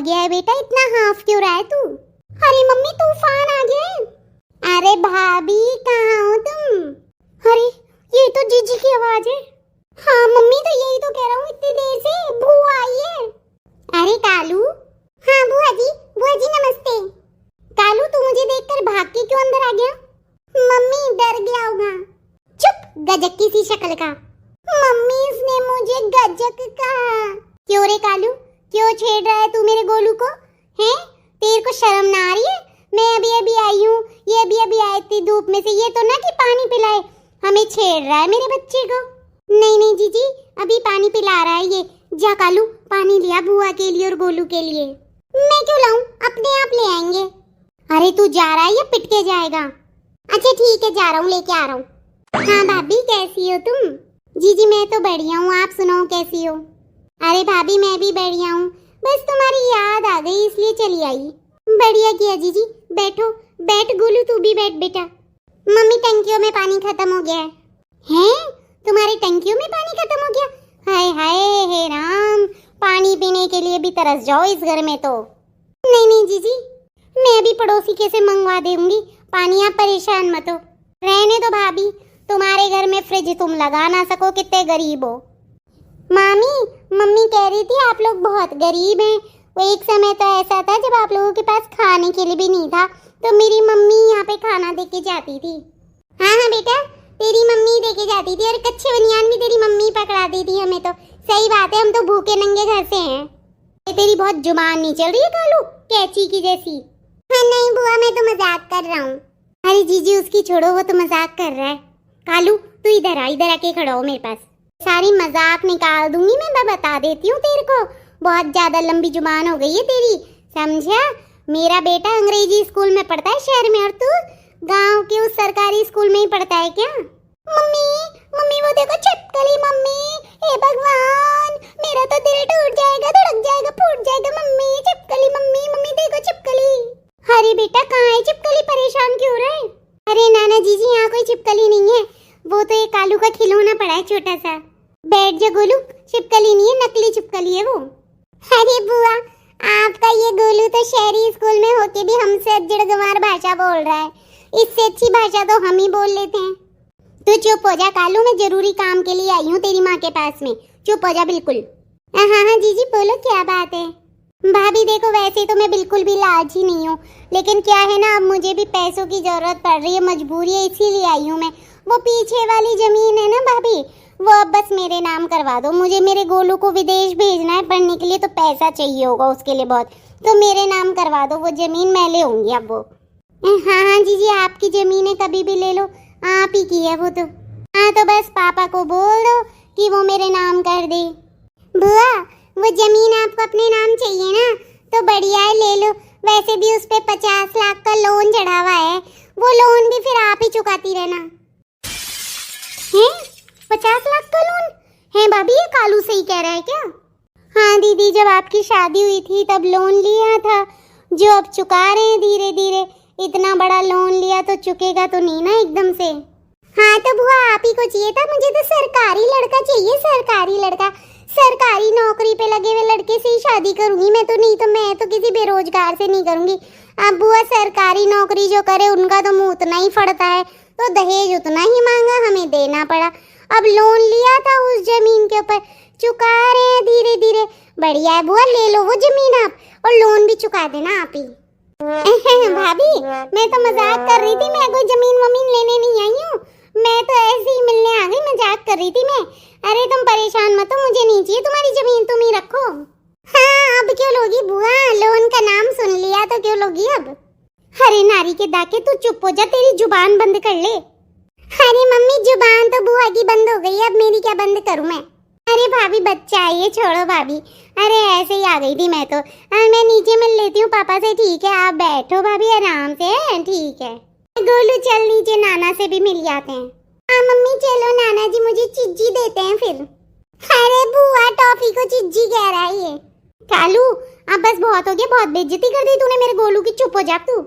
गया है बेटा, इतना हाफ क्यों रहा है तू? अरे मम्मी तूफान आ गया है। अरे भाभी कहाँ हो तुम? अरे ये तो जीजी की आवाज है। हाँ मम्मी तो यही तो कह रहा हूँ, इतनी देर से बुआ आई है। अरे कालू। हाँ बुआ जी नमस्ते। कालू तू मुझे देखकर भाग के क्यों अंदर आ गया? मम्मी डर गया होगा। चुप, गजक की सी शक्ल का। मम्मी इसने मुझे गजक कहा। क्यों रे कालू, क्यों छेड़ रहा है तू मेरे गोलू को? हैं? तेरे को शर्म ना आ रही है? मैं अभी आई हूँ, ये अभी आई थी धूप में से, ये तो ना कि पानी पिलाए, हमें छेड़ रहा है मेरे बच्चे को। नहीं जीजी, अभी पानी पिला रहा है ये। जा कालू पानी लिया बुआ के लिए और गोलू के लिए। मैं क्यों लाऊं, अपने आप ले आएंगे। अरे तू जा रहा है या पिट के जाएगा? अच्छा ठीक है, जा रहा हूँ, लेके आ रहा हूँ। हाँ भाभी कैसी हो तुम? जीजी मैं तो बढ़िया हूँ, आप सुनाओ कैसी हो? अरे भाभी मैं भी बढ़िया हूँ, बस तुम्हारी याद आ गई इसलिए चली आई। बढ़िया किया जीजी, बैठो। बैठ गोलू तू भी बैठ बेटा। मम्मी टंकियों में पानी खत्म हो गया है। हैं? तुम्हारी टंकियों में पानी खत्म हो गया? हाय हाय हे राम, पानी पीने के लिए भी तरस जाओ इस घर में तो। नहीं जीजी, मैं अभी पड़ोसी के से मंगवा दूंगी पानी, आप परेशान मत हो। रहने दो भाभी, तुम्हारे घर में फ्रिज तुम लगा ना सको, कितने गरीब हो। मम्मी कह रही थी आप लोग बहुत गरीब हैं। वो एक समय तो ऐसा था जब आप लोगों के पास खाने के लिए भी नहीं था, तो मेरी मम्मी यहाँ पे खाना देके जाती थी। हाँ बेटा, तेरी मम्मी देके जाती थी, और कच्चे बनियान भी तेरी मम्मी पकड़ा दी थी हमें तो। सही बात है, हम तो भूखे नंगे घर से हैं। तेरी बहुत जुबान नहीं चल रही है कालू, कैची की जैसी। हाँ नहीं बुआ, मैं तो मजाक कर रहा हूँ। अरे जीजी उसकी छोड़ो, वो तो मजाक कर रहा है। कालू तू इधर आके खड़ा हो मेरे पास, सारी मजाक निकाल दूंगी मैं बता देती हूँ तेरे को। बहुत ज्यादा लंबी जुबान हो गई है तेरी, समझा? मेरा बेटा अंग्रेजी स्कूल में पढ़ता है शहर में, और तू गांव के उस सरकारी स्कूल में ही पढ़ता है क्या? मम्मी वो देखो छिपकली। मम्मी हे भगवान, मेरा तो दिल टूट जाएगा, धड़क जाएगा, फूट जाएगा। मम्मी छिपकली, मम्मी देखो छिपकली। अरे बेटा कहाँ है छिपकली, परेशान क्यों रहा है? अरे नाना जीजी यहाँ कोई छिपकली नहीं है, वो तो एक कालू का खिलौना पड़ा है छोटा सा। बैठ जा गोलू, छिपकली नहीं है, नकली छिपकली है वो। अरे बुआ, आपका ये गोलू तो शहरी स्कूल में होके भी हमसे अज्जड़ भाषा बोल रहा है, इससे अच्छी भाषा तो हम ही बोल लेते हैं। तू चुप हो जा कालू, मैं जरूरी काम के लिए आई हूँ तेरी माँ के पास में, चुप हो जा बिल्कुल। हाँ जीजी बोलो क्या बात है? भाभी देखो वैसे तो मैं बिल्कुल भी लालची नहीं हूँ, लेकिन क्या है ना, अब मुझे भी पैसों की जरूरत पड़ रही है, मजबूरी है, इसीलिए आई हूँ मैं। वो पीछे वाली जमीन है ना भाभी, वो अब बस मेरे नाम करवा दो। मुझे मेरे गोलू को विदेश भेजना है पढ़ने के लिए, तो पैसा चाहिए होगा उसके लिए बहुत, तो मेरे नाम करवा दो वो जमीन, मैं ले आऊंगी अब वो। हाँ जीजी आपकी जमीन है, कभी भी ले लो, आप ही की है वो तो। हाँ तो बस पापा को बोल दो कि वो मेरे नाम कर दे। बुआ वो जमीन आपको अपने नाम चाहिए ना, तो बढ़िया है ले लो। वैसे भी उस पे 50 लाख का लोन चढ़ा हुआ है, वो लोन भी फिर आप ही चुकाती रहना। हैं? 50 लाख का लोन है भाभी? ये कालू सही कह रहा है क्या? हाँ दीदी, जब आपकी शादी हुई थी तब लोन लिया था, जो अब चुका रहे हैं धीरे धीरे। इतना बड़ा लोन लिया तो चुकेगा तो नहीं ना एकदम से। हाँ तो बुआ आप ही को चाहिए था, मुझे तो सरकारी लड़का चाहिए, सरकारी लड़का। सरकारी नौकरी पे लगे हुए लड़के से ही शादी करूंगी मैं तो, नहीं तो मैं तो किसी बेरोजगार से नहीं करूंगी। अब बुआ सरकारी नौकरी जो करे उनका तो मुंह उतना ही फड़ता है, तो दहेज उतना ही मांगा, हमें देना पड़ा। अब लोन लिया था उस जमीन के ऊपर, चुका रहे हैं धीरे धीरे। बढ़िया है बुआ, ले लो वो जमीन आप, और लोन भी चुका देना आप ही। भाभी मैं तो मजाक कर रही थी, मैं कोई जमीन वमीन लेने नहीं आई हूँ, मैं तो ऐसे ही मिलने आ गई, मजाक कर रही थी मैं। अरे तुम परेशान मत हो, मुझे नहीं चाहिए तुम्हारी जमीन, तुम ही रखो। हाँ अब क्यों लोगी बुआ, लोन का नाम सुन लिया तो क्यों लोगी अब? अरे नारी के दाके तू चुप हो जा, तेरी जुबान बंद कर ले। अरे मम्मी जुबान तो बुआ की बंद हो गई, अब मेरी क्या बंद करूं मैं? अरे भाभी बच्चा है ये, छोड़ो भाभी। अरे ऐसे ही आ गई थी मैं तो। मैं नीचे मिल लेती हूँ पापा से, ठीक है? आप बैठो भाभी आराम से, ठीक है? गोलू चल नीचे, नाना से भी मिल जाते हैं। हाँ मम्मी चलो, नाना जी मुझे चिज्जी देते हैं फिर। अरे बुआ टॉफी को चिज्जी कह रहा है ये। कालू अब बस बहुत हो गया, बहुत बेइज्जती कर दी तूने मेरे गोलू की, चुप हो जा तू।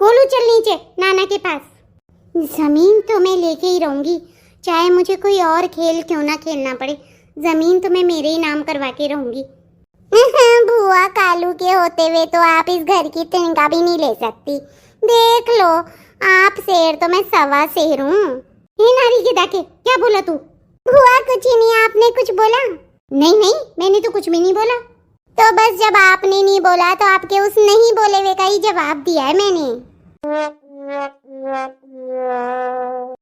गोलू चल नीचे नाना के पास। जमीन तो मैं लेके ही रहूंगी, चाहे मुझे कोई और खेल क्यों ना खेलना पड़े, जमीन तो मैं मेरे ही नाम करवा के रहूंगी। बुआ कालू के होते हुए तो आप इस घर की तिनका भी नहीं ले सकती। देख लो, आप शेर तो मैं सवा शेर हूँ। हे नारी के डाके, क्या बोला तू? बुआ कुछ ही नहीं, आपने कुछ बोला? नहीं नहीं, मैंने तो कुछ भी नहीं बोला। तो बस जब आपने नहीं बोला तो आपके उस नहीं बोले हुए का ही जवाब दिया है मैंने।